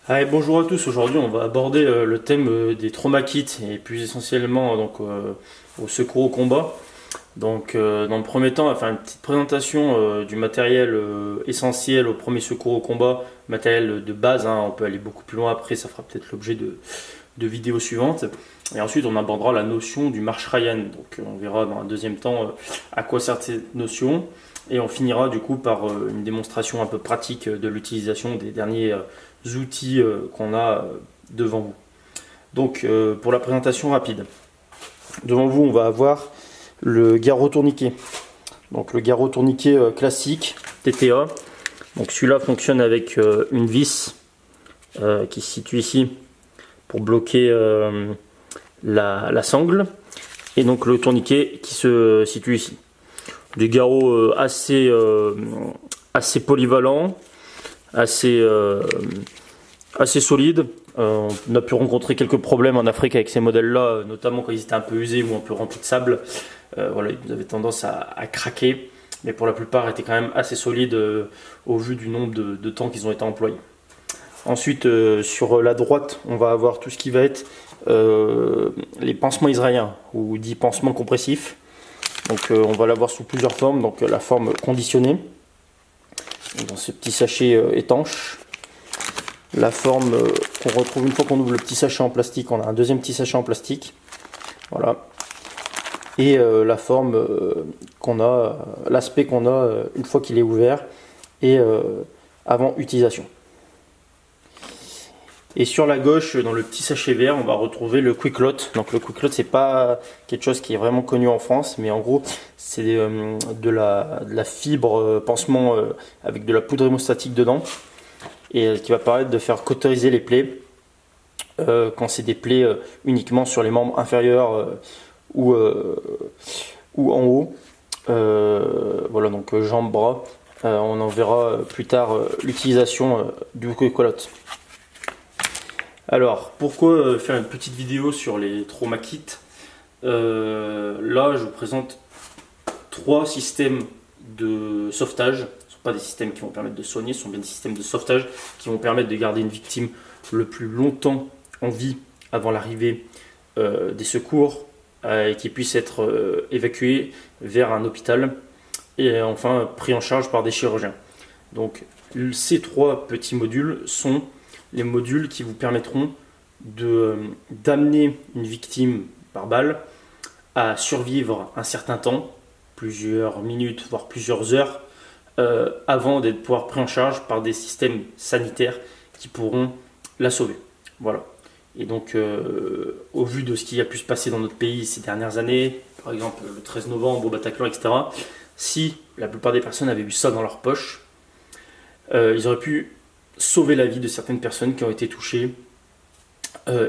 Allez, bonjour à tous, aujourd'hui on va aborder le thème des trauma kits et plus essentiellement au secours au combat. Dans le premier temps, on va faire une petite présentation du matériel essentiel au premier secours au combat, matériel de base, hein. On peut aller beaucoup plus loin après, ça fera peut-être l'objet de vidéos suivantes. Et ensuite on abordera la notion du marche Ryan, donc on verra dans un deuxième temps à quoi sert cette notion. Et on finira du coup par une démonstration un peu pratique de l'utilisation des derniers outils qu'on a devant vous. Donc pour la présentation rapide, devant vous on va avoir le garrot tourniquet. Donc le garrot tourniquet classique TTA. Donc celui-là fonctionne avec une vis qui se situe ici pour bloquer la sangle. Et donc le tourniquet qui se situe ici. Des garrots assez polyvalents, assez solides. On a pu rencontrer quelques problèmes en Afrique avec ces modèles-là, notamment quand ils étaient un peu usés ou un peu remplis de sable. Voilà, ils avaient tendance à craquer, mais pour la plupart étaient quand même assez solides au vu du nombre de temps qu'ils ont été employés. Ensuite, sur la droite, on va avoir tout ce qui va être les pansements israéliens, ou dit pansements compressifs. Donc on va l'avoir sous plusieurs formes, donc la forme conditionnée, dans ce petit sachet étanche. La forme qu'on retrouve une fois qu'on ouvre le petit sachet en plastique, on a un deuxième petit sachet en plastique. Voilà. Et la forme qu'on a, l'aspect qu'on a une fois qu'il est ouvert et avant utilisation. Et sur la gauche, dans le petit sachet vert, on va retrouver le Quick Lot. Donc le Quick Lot, c'est pas quelque chose qui est vraiment connu en France, mais en gros, c'est de la fibre pansement avec de la poudre hémostatique dedans, et qui va permettre de faire cauteriser les plaies quand c'est des plaies uniquement sur les membres inférieurs ou en haut. Voilà, donc jambes, bras. On en verra plus tard l'utilisation du Quick Lot. Alors, pourquoi faire une petite vidéo sur les trauma kits? Là, je vous présente 3 systèmes de sauvetage. Ce ne sont pas des systèmes qui vont permettre de soigner, ce sont bien des systèmes de sauvetage qui vont permettre de garder une victime le plus longtemps en vie avant l'arrivée des secours et qui puisse être évacué vers un hôpital et enfin pris en charge par des chirurgiens. Donc, ces 3 petits modules sont les modules qui vous permettront d'amener une victime par balle à survivre un certain temps, plusieurs minutes, voire plusieurs heures, avant d'être pouvoir pris en charge par des systèmes sanitaires qui pourront la sauver. Voilà. Et donc, au vu de ce qui a pu se passer dans notre pays ces dernières années, par exemple le 13 novembre au Bataclan, etc., si la plupart des personnes avaient eu ça dans leur poche, ils auraient pu sauver la vie de certaines personnes qui ont été touchées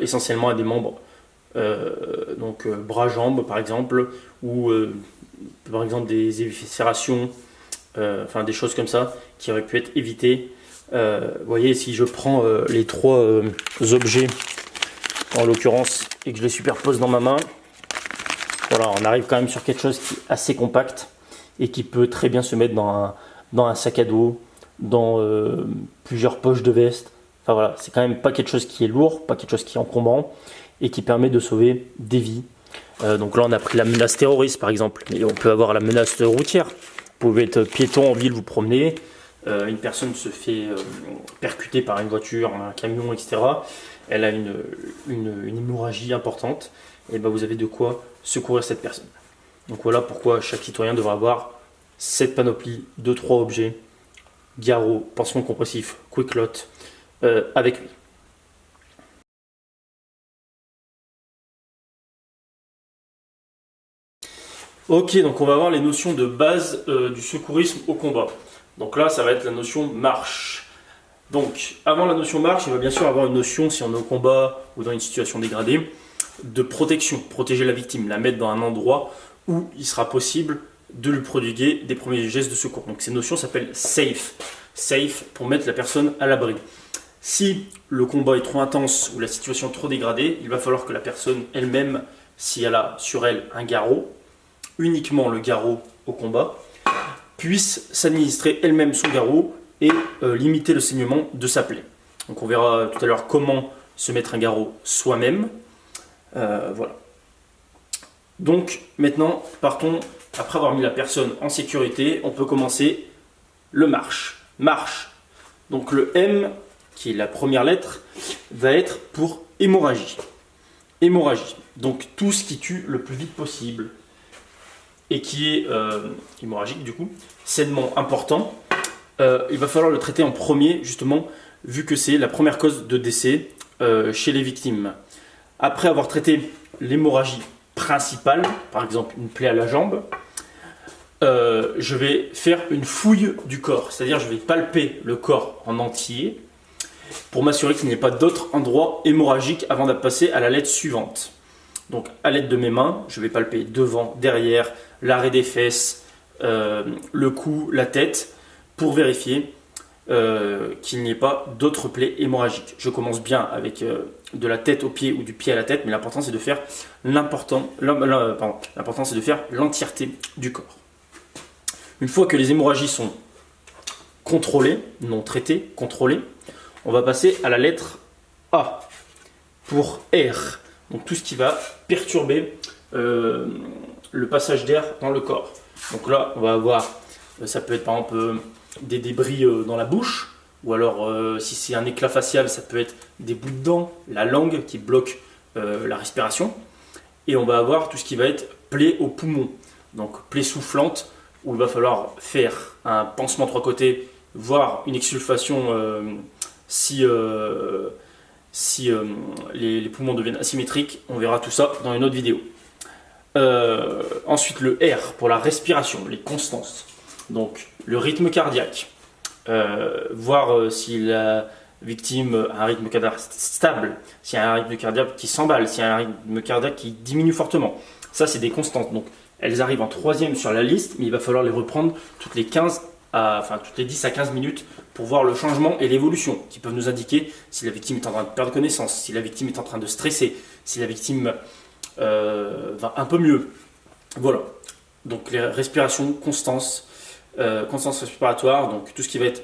essentiellement à des membres, donc bras-jambes par exemple, ou par exemple des éviscérations, enfin des choses comme ça qui auraient pu être évitées. Vous voyez, si je prends les 3 objets en l'occurrence et que je les superpose dans ma main, voilà, on arrive quand même sur quelque chose qui est assez compact et qui peut très bien se mettre dans un sac à dos, dans plusieurs poches de veste. Enfin voilà, c'est quand même pas quelque chose qui est lourd, pas quelque chose qui est encombrant et qui permet de sauver des vies. Donc là on a pris la menace terroriste par exemple, mais on peut avoir la menace routière. Vous pouvez être piéton en ville, vous promener, une personne se fait percuter par une voiture, un camion, etc. Elle a une hémorragie importante, et ben vous avez de quoi secourir cette personne. Donc voilà pourquoi chaque citoyen devra avoir cette panoplie de 3 objets: garrot, pansement compressif, Quick Lot avec lui. Ok, donc on va voir les notions de base du secourisme au combat. Donc là, ça va être la notion marche. Donc, avant la notion marche, il va bien sûr avoir une notion, si on est au combat ou dans une situation dégradée, de protection, protéger la victime, la mettre dans un endroit où il sera possible de lui prodiguer des premiers gestes de secours. Donc ces notions s'appellent safe. Safe pour mettre la personne à l'abri. Si le combat est trop intense ou la situation trop dégradée, il va falloir que la personne elle-même, si elle a sur elle un garrot, uniquement le garrot au combat, puisse s'administrer elle-même son garrot et limiter le saignement de sa plaie. Donc on verra tout à l'heure comment se mettre un garrot soi-même. Voilà. Donc maintenant, partons, après avoir mis la personne en sécurité, on peut commencer le marche. Marche. Donc le M, qui est la première lettre, va être pour hémorragie. Hémorragie. Donc tout ce qui tue le plus vite possible et qui est hémorragique du coup, sainement important, il va falloir le traiter en premier justement, vu que c'est la première cause de décès chez les victimes. Après avoir traité l'hémorragie principale, par exemple une plaie à la jambe, je vais faire une fouille du corps, c'est-à-dire je vais palper le corps en entier pour m'assurer qu'il n'y ait pas d'autres endroits hémorragiques avant de passer à la lettre suivante. Donc à l'aide de mes mains, je vais palper devant, derrière, l'arrêt des fesses, le cou, la tête, pour vérifier qu'il n'y ait pas d'autres plaies hémorragiques. Je commence bien avec de la tête au pied ou du pied à la tête, mais l'important c'est de faire l'entièreté du corps. Une fois que les hémorragies sont contrôlées, non traitées, contrôlées, on va passer à la lettre A pour R. Donc tout ce qui va perturber le passage d'air dans le corps. Donc là, on va avoir, ça peut être par exemple des débris dans la bouche, ou alors si c'est un éclat facial, ça peut être des bouts de dents, la langue qui bloque la respiration. Et on va avoir tout ce qui va être plaie au poumon, donc plaie soufflante, où il va falloir faire un pansement 3 côtés, voire une exsulfation si les poumons deviennent asymétriques. On verra tout ça dans une autre vidéo. Ensuite le R pour la respiration, les constances. Donc le rythme cardiaque, voir si la victime a un rythme cardiaque stable, s'il y a un rythme cardiaque qui s'emballe, s'il y a un rythme cardiaque qui diminue fortement. Ça c'est des constantes. Donc elles arrivent en troisième sur la liste, mais il va falloir les reprendre toutes les 10 à 15 minutes pour voir le changement et l'évolution qui peuvent nous indiquer si la victime est en train de perdre connaissance, si la victime est en train de stresser, si la victime va un peu mieux. Voilà. Donc les respirations, constance respiratoire, donc tout ce qui va être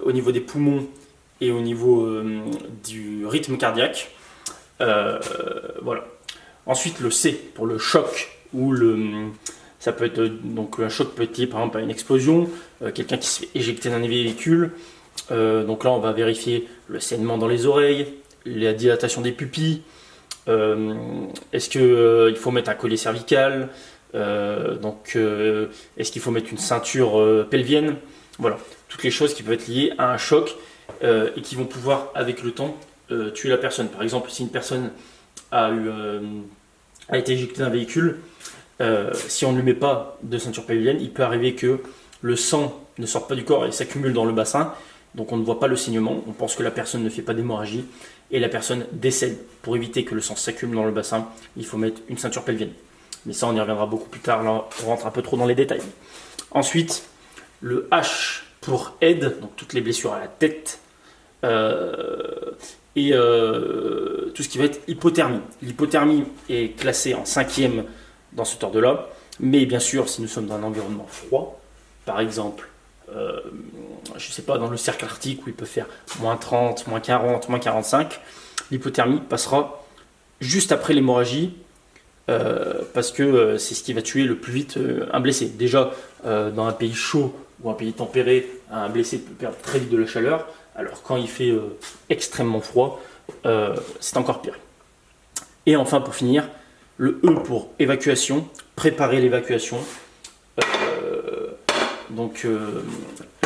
au niveau des poumons et au niveau du rythme cardiaque. Voilà. Ensuite le C pour le choc ou ça peut être donc un choc peut être lié par exemple à une explosion, quelqu'un qui se fait éjecter d'un véhicule. Donc là on va vérifier le saignement dans les oreilles, la dilatation des pupilles. Est-ce qu'il faut mettre un collier cervical, est-ce qu'il faut mettre une ceinture pelvienne. Voilà, toutes les choses qui peuvent être liées à un choc et qui vont pouvoir avec le temps tuer la personne. Par exemple, si une personne a été éjectée d'un véhicule, si on ne lui met pas de ceinture pelvienne, il peut arriver que le sang ne sorte pas du corps et s'accumule dans le bassin, donc on ne voit pas le saignement, on pense que la personne ne fait pas d'hémorragie et la personne décède. Pour éviter que le sang s'accumule dans le bassin, il faut mettre une ceinture pelvienne. Mais ça on y reviendra beaucoup plus tard, là on rentre un peu trop dans les détails. Ensuite, le H pour aide, donc toutes les blessures à la tête, et tout ce qui va être hypothermie. L'hypothermie est classée en 5e dans cet ordre-là, mais bien sûr, si nous sommes dans un environnement froid, par exemple, je ne sais pas, dans le cercle arctique où il peut faire moins 30, moins 40, moins 45, l'hypothermie passera juste après l'hémorragie, parce que c'est ce qui va tuer le plus vite un blessé. Déjà, dans un pays chaud ou un pays tempéré, un blessé peut perdre très vite de la chaleur, alors quand il fait extrêmement froid, c'est encore pire. Et enfin, pour finir, le E pour évacuation, préparer l'évacuation.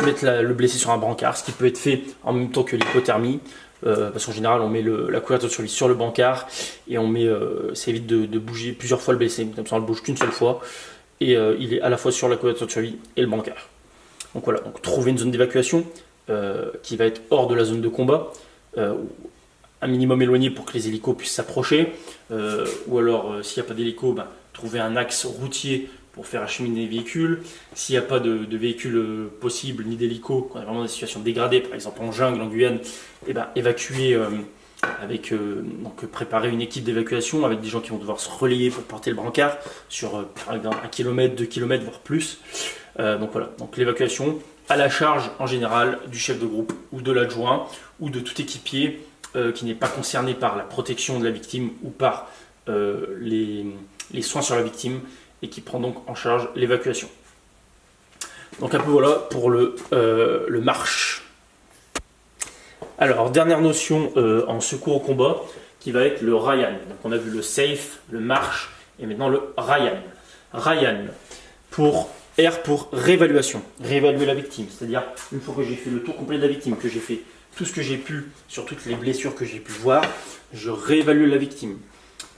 Mettre le blessé sur un brancard, ce qui peut être fait en même temps que l'hypothermie, parce qu'en général on met la couverture de survie sur le brancard et ça évite de bouger plusieurs fois le blessé, comme ça on le bouge qu'une seule fois et il est à la fois sur la couverture de survie et le brancard. Donc voilà, donc trouver une zone d'évacuation qui va être hors de la zone de combat, un minimum éloigné pour que les hélicos puissent s'approcher, ou alors s'il n'y a pas d'hélico, trouver un axe routier pour faire acheminer des véhicules. S'il n'y a pas de véhicules possibles ni d'hélico, quand on est vraiment dans des situations dégradées, par exemple en jungle, en Guyane, évacuer préparer une équipe d'évacuation avec des gens qui vont devoir se relayer pour porter le brancard sur par exemple 1 km, 2 km, voire plus. Donc voilà, donc l'évacuation à la charge en général du chef de groupe ou de l'adjoint ou de tout équipier qui n'est pas concerné par la protection de la victime ou par les soins sur la victime et qui prend donc en charge l'évacuation. Donc un peu voilà pour le marche. Alors dernière notion en secours au combat qui va être le Ryan. Donc on a vu le safe, le marche et maintenant le Ryan. Ryan pour R pour réévaluation, réévaluer la victime. C'est-à-dire une fois que j'ai fait le tour complet de la victime, que j'ai fait tout ce que j'ai pu sur toutes les blessures que j'ai pu voir, je réévalue la victime.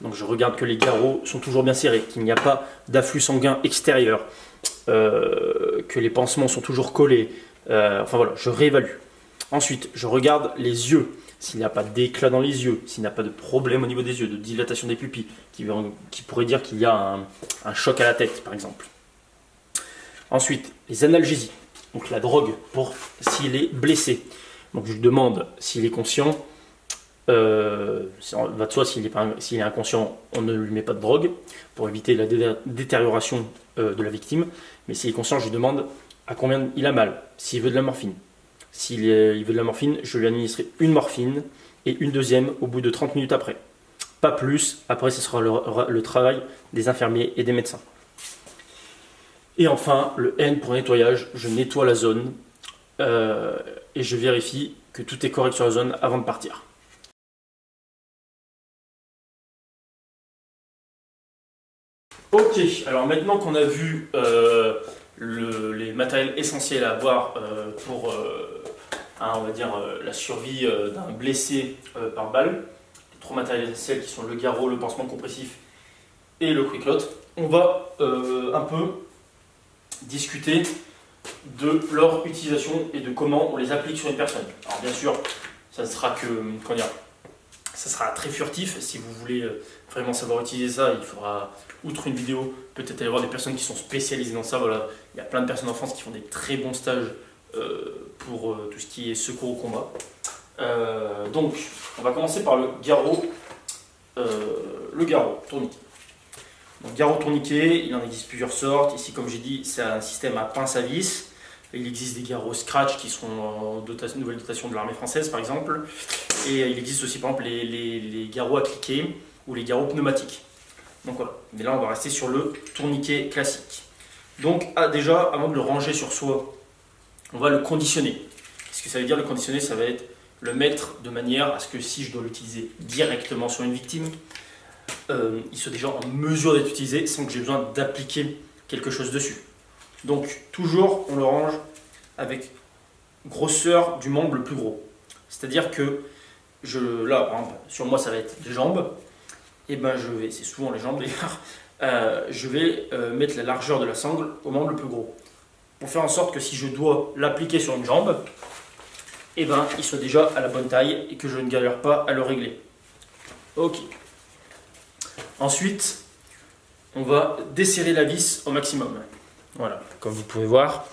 Donc je regarde que les garrots sont toujours bien serrés, qu'il n'y a pas d'afflux sanguin extérieur, que les pansements sont toujours collés. Enfin voilà, je réévalue. Ensuite, je regarde les yeux, s'il n'y a pas d'éclat dans les yeux, s'il n'y a pas de problème au niveau des yeux, de dilatation des pupilles, qui pourrait dire qu'il y a un choc à la tête par exemple. Ensuite, les analgésies, donc la drogue pour s'il est blessé. Donc je lui demande s'il est conscient. Va de soi, s'il est inconscient, on ne lui met pas de drogue pour éviter la détérioration de la victime. Mais s'il est conscient, je lui demande à combien il a mal, s'il veut de la morphine. S'il veut de la morphine, je lui administrerai une morphine et une deuxième au bout de 30 minutes après. Pas plus, après ce sera le travail des infirmiers et des médecins. Et enfin, le N pour nettoyage, je nettoie la zone et je vérifie que tout est correct sur la zone avant de partir. Ok, alors maintenant qu'on a vu les matériels essentiels à avoir pour on va dire, la survie d'un blessé par balle, les 3 matériels essentiels qui sont le garrot, le pansement compressif et le quick-lot, on va un peu discuter de leur utilisation et de comment on les applique sur une personne. Alors bien sûr, ça sera ça sera très furtif. Si vous voulez vraiment savoir utiliser ça, il faudra, outre une vidéo, peut-être aller voir des personnes qui sont spécialisées dans ça. Voilà, il y a plein de personnes en France qui font des très bons stages pour tout ce qui est secours au combat. Donc, on va commencer par le garrot tourniquet. Donc, garrot tourniquet, il en existe plusieurs sortes. Ici, comme j'ai dit, c'est un système à pince à vis. Il existe des garrots scratch qui sont en nouvelle dotation de l'armée française, par exemple. Et il existe aussi, par exemple, les garrots à cliquer ou les garrots pneumatiques. Donc voilà. Mais là, on va rester sur le tourniquet classique. Donc, déjà, avant de le ranger sur soi, on va le conditionner. Ce que ça veut dire, le conditionner, ça va être le mettre de manière à ce que si je dois l'utiliser directement sur une victime, il soit déjà en mesure d'être utilisé sans que j'ai besoin d'appliquer quelque chose dessus. Donc toujours on le range avec grosseur du membre le plus gros. C'est-à-dire que là par exemple, sur moi ça va être les jambes, et ben c'est souvent les jambes d'ailleurs, je vais mettre la largeur de la sangle au membre le plus gros. Pour faire en sorte que si je dois l'appliquer sur une jambe, et ben il soit déjà à la bonne taille et que je ne galère pas à le régler. Ok. Ensuite, on va desserrer la vis au maximum. Voilà, comme vous pouvez voir.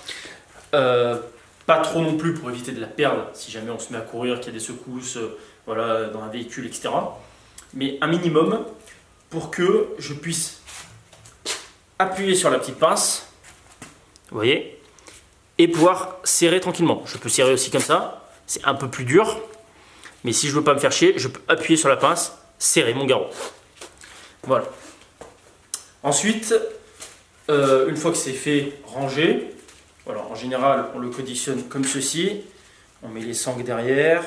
Pas trop non plus pour éviter de la perdre si jamais on se met à courir, qu'il y a des secousses voilà, dans un véhicule, etc. Mais un minimum pour que je puisse appuyer sur la petite pince, vous voyez, et pouvoir serrer tranquillement. Je peux serrer aussi comme ça, c'est un peu plus dur, mais si je ne veux pas me faire chier, je peux appuyer sur la pince, serrer mon garrot. Voilà. Ensuite, une fois que c'est fait, ranger. Voilà, en général, on le conditionne comme ceci. On met les sangles derrière.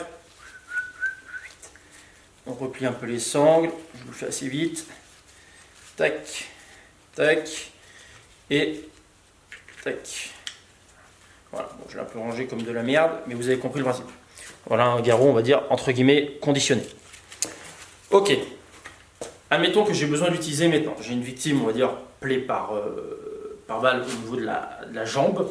On replie un peu les sangles. Je vous le fais assez vite. Tac, tac, et tac. Voilà, bon, je l'ai un peu rangé comme de la merde, mais vous avez compris le principe. Voilà un garrot, on va dire, entre guillemets, conditionné. Ok. Admettons que j'ai besoin d'utiliser maintenant. J'ai une victime, on va dire, plaie par balle au niveau de la jambe.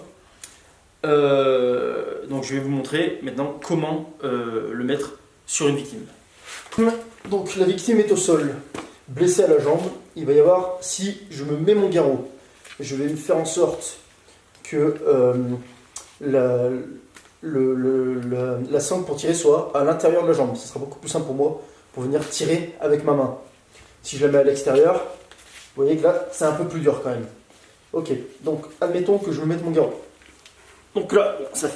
Donc je vais vous montrer maintenant comment le mettre sur une victime. Donc la victime est au sol, blessée à la jambe. Il va y avoir, si je me mets mon garrot, je vais faire en sorte que la sangle pour tirer soit à l'intérieur de la jambe. Ce sera beaucoup plus simple pour moi pour venir tirer avec ma main. Si je la mets à l'extérieur, vous voyez que là, c'est un peu plus dur quand même. Ok, donc admettons que je me mette mon garrot. Donc là, ça,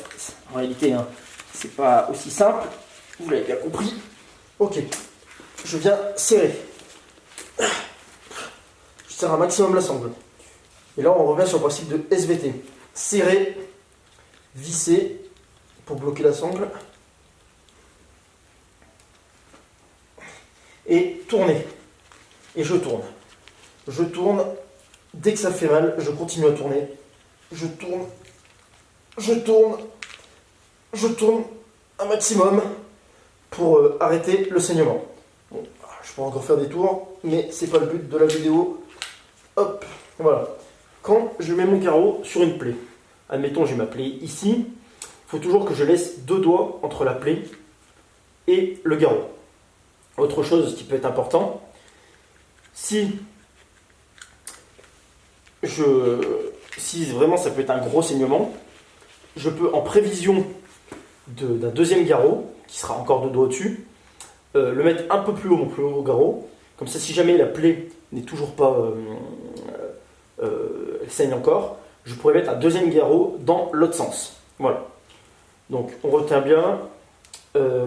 en réalité, hein, c'est pas aussi simple. Vous l'avez bien compris. Ok, je viens serrer. Je serre un maximum la sangle. Et là, on revient sur le principe de SVT. Serrer, visser pour bloquer la sangle. Et tourner. Et je tourne. Je tourne. Dès que ça fait mal, je continue à tourner. Je tourne. Je tourne. Je tourne un maximum pour arrêter le saignement. Bon, je peux encore faire des tours, mais c'est pas le but de la vidéo. Hop, voilà. Quand je mets mon carreau sur une plaie, admettons j'ai ma plaie ici, il faut toujours que je laisse 2 doigts entre la plaie et le garrot. Autre chose qui peut être important, si vraiment ça peut être un gros saignement, je peux en prévision d'un deuxième garrot, qui sera encore 2 doigts au-dessus, le mettre un peu plus haut, mon plus haut garrot. Comme ça, si jamais la plaie n'est toujours pas... elle saigne encore, je pourrais mettre un deuxième garrot dans l'autre sens. Voilà. Donc, on retient bien,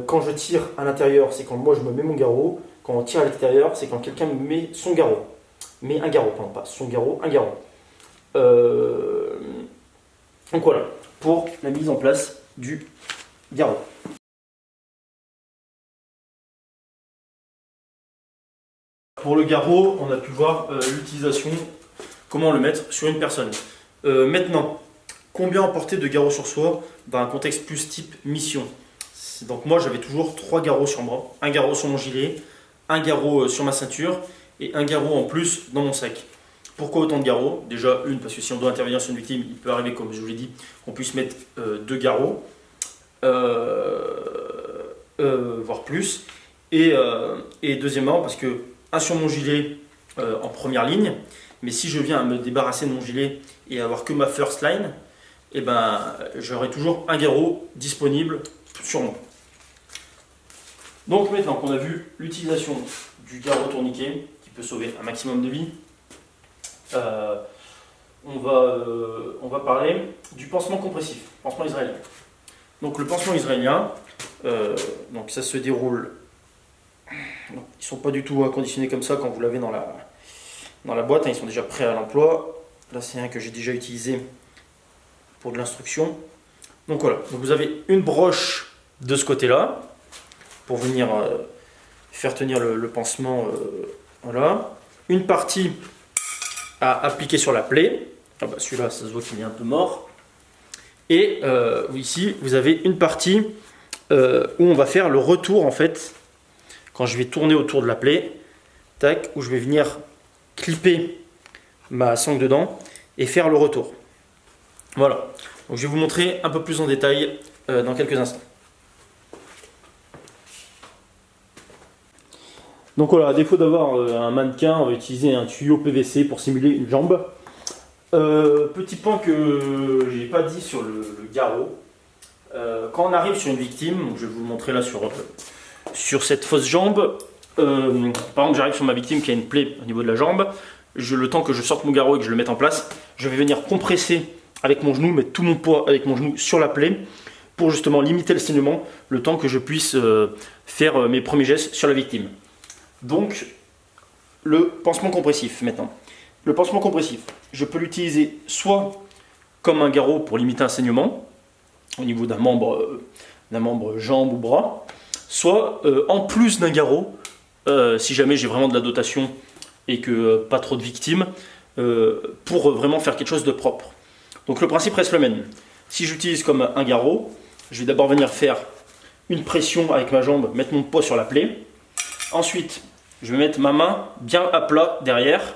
quand je tire à l'intérieur, c'est quand moi je me mets mon garrot. Quand on tire à l'extérieur, c'est quand quelqu'un me met son garrot. Mais un garrot, pardon, pas son garrot, un garrot. Donc voilà, pour la mise en place du garrot. Pour le garrot, on a pu voir l'utilisation, comment le mettre sur une personne. Maintenant, combien emporter de garrots sur soi dans un contexte plus type mission? Donc moi j'avais toujours 3 garrots sur moi, un garrot sur mon gilet, un garrot sur ma ceinture et un garrot en plus dans mon sac. Pourquoi autant de garrots? Déjà parce que si on doit intervenir sur une victime, il peut arriver, comme je vous l'ai dit, qu'on puisse mettre 2 garrots, voire plus. Et deuxièmement parce que un sur mon gilet en première ligne, mais si je viens à me débarrasser de mon gilet et avoir que ma first line, eh ben, j'aurai toujours un garrot disponible sur moi. Donc maintenant qu'on a vu l'utilisation du garrot tourniquet, qui peut sauver un maximum de vies, on va parler du pansement compressif, pansement israélien. Donc le pansement israélien, donc ça se déroule, ils ne sont pas du tout conditionnés comme ça quand vous l'avez dans la boîte, hein, ils sont déjà prêts à l'emploi. Là c'est un que j'ai déjà utilisé pour de l'instruction. Donc voilà, donc vous avez une broche de ce côté-là pour venir faire tenir le pansement, voilà. Une partie à appliquer sur la plaie. Ah bah celui-là, ça se voit qu'il est un peu mort. Et ici, vous avez une partie où on va faire le retour en fait. Quand je vais tourner autour de la plaie, tac, où je vais venir clipper ma sangle dedans et faire le retour. Voilà. Donc je vais vous montrer un peu plus en détail dans quelques instants. Donc voilà, à défaut d'avoir un mannequin, on va utiliser un tuyau PVC pour simuler une jambe. Petit point que je n'ai pas dit sur le garrot. Quand on arrive sur une victime, donc je vais vous le montrer là sur cette fausse jambe. Par exemple, j'arrive sur ma victime qui a une plaie au niveau de la jambe. Le temps que je sorte mon garrot et que je le mette en place, je vais venir compresser avec mon genou, mettre tout mon poids avec mon genou sur la plaie pour justement limiter le saignement, le temps que je puisse faire mes premiers gestes sur la victime. Donc, le pansement compressif maintenant. Le pansement compressif, je peux l'utiliser soit comme un garrot pour limiter un saignement au niveau d'un membre jambe ou bras, soit en plus d'un garrot, si jamais j'ai vraiment de la dotation et que pas trop de victimes, pour vraiment faire quelque chose de propre. Donc le principe reste le même. Si j'utilise comme un garrot, je vais d'abord venir faire une pression avec ma jambe, mettre mon poids sur la plaie. Ensuite, je vais mettre ma main bien à plat derrière.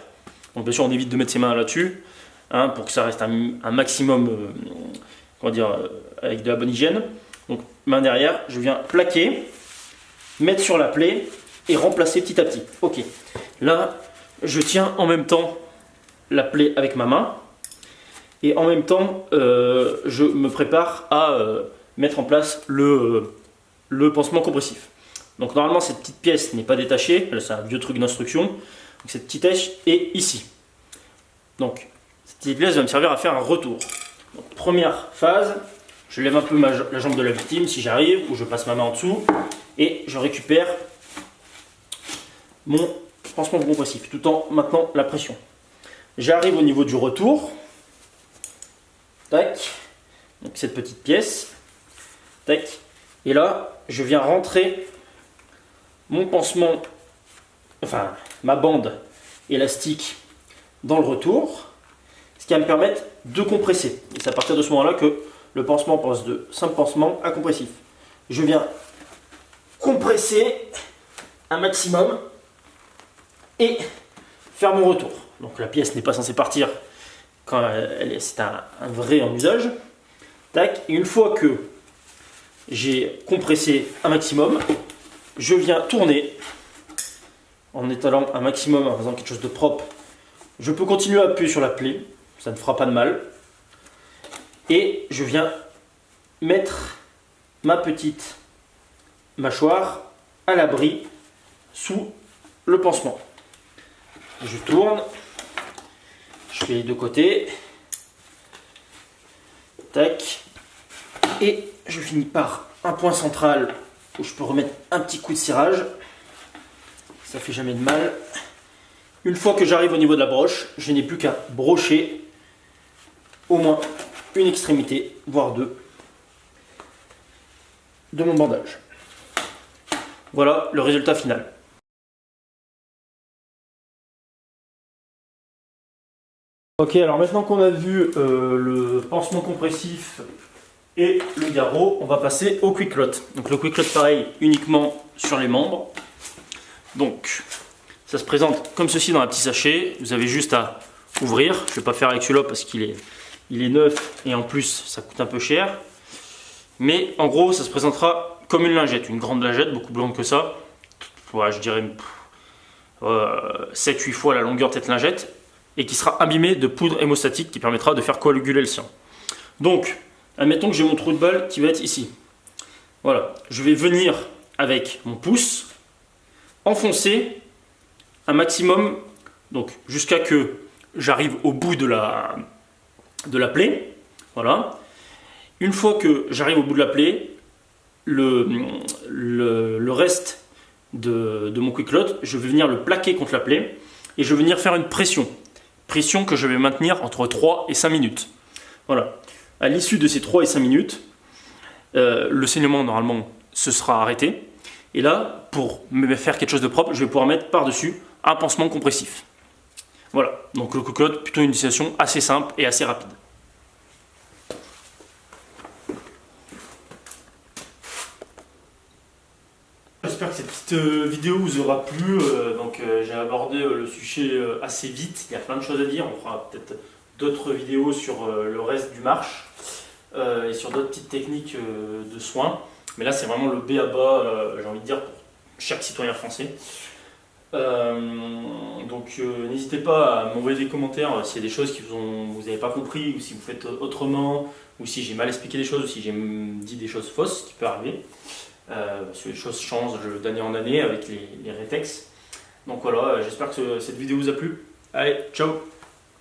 Donc bien sûr, on évite de mettre ses mains là-dessus, hein, pour que ça reste un maximum, avec de la bonne hygiène. Donc main derrière, je viens plaquer, mettre sur la plaie et remplacer petit à petit. Ok. Là, je tiens en même temps la plaie avec ma main et en même temps, je me prépare à mettre en place le pansement compressif. Donc normalement, cette petite pièce n'est pas détachée. C'est un vieux truc d'instruction. Cette petite tèche est ici. Donc Cette petite pièce va me servir à faire un retour. Donc, première phase, je lève un peu la jambe de la victime si j'arrive, ou je passe ma main en dessous, et je récupère mon pansement compressif, tout en maintenant la pression. J'arrive au niveau du retour, tac, donc cette petite pièce, tac, et là, je viens rentrer mon pansement, enfin ma bande élastique dans le retour, ce qui va me permettre de compresser. Et c'est à partir de ce moment-là que le pansement passe de simple pansement à compressif. Je viens compresser un maximum et faire mon retour. Donc la pièce n'est pas censée partir quand c'est un vrai en usage. Tac, et une fois que j'ai compressé un maximum, je viens tourner en étalant un maximum, en faisant quelque chose de propre. Je peux continuer à appuyer sur la plaie, ça ne fera pas de mal. Et je viens mettre ma petite mâchoire à l'abri sous le pansement. Je tourne, je fais les deux côtés, tac, et je finis par un point central où je peux remettre un petit coup de serrage, ça fait jamais de mal. Une fois que j'arrive au niveau de la broche, je n'ai plus qu'à brocher au moins une extrémité, voire deux, de mon bandage. Voilà le résultat final. Ok, alors maintenant qu'on a vu le pansement compressif et le garrot, on va passer au quick lock. Donc le quick lock, pareil, uniquement sur les membres. Donc ça se présente comme ceci dans un petit sachet. Vous avez juste à ouvrir. Je ne vais pas faire avec celui-là parce qu'il est neuf et en plus ça coûte un peu cher. Mais en gros, ça se présentera comme une lingette, une grande lingette, beaucoup plus longue que ça. Ouais, je dirais 7-8 fois la longueur de cette lingette, et qui sera abîmée de poudre hémostatique qui permettra de faire coaguler le sang. Donc, admettons que j'ai mon trou de balle qui va être ici. Voilà, je vais venir avec mon pouce enfoncer un maximum, donc jusqu'à que j'arrive au bout de la plaie. Voilà. Une fois que j'arrive au bout de la plaie, le reste de mon quick lock, je vais venir le plaquer contre la plaie et je vais venir faire une pression. Pression que je vais maintenir entre 3 et 5 minutes. Voilà. À l'issue de ces 3 et 5 minutes, le saignement normalement se sera arrêté. Et là, pour me faire quelque chose de propre, je vais pouvoir mettre par-dessus un pansement compressif. Voilà. Donc le quick lock, plutôt une utilisation assez simple et assez rapide. J'espère que cette petite vidéo vous aura plu. J'ai abordé le sujet assez vite. Il y a plein de choses à dire. On fera peut-être d'autres vidéos sur le reste du marche et sur d'autres petites techniques de soins. Mais là, c'est vraiment le B à bas, j'ai envie de dire, pour chaque citoyen français. N'hésitez pas à m'envoyer des commentaires s'il y a des choses que vous n'avez pas compris, ou si vous faites autrement, ou si j'ai mal expliqué des choses, ou si j'ai dit des choses fausses, ce qui peut arriver. Parce que les choses changent d'année en année avec les rétex. Donc voilà, j'espère que cette vidéo vous a plu. Allez, ciao!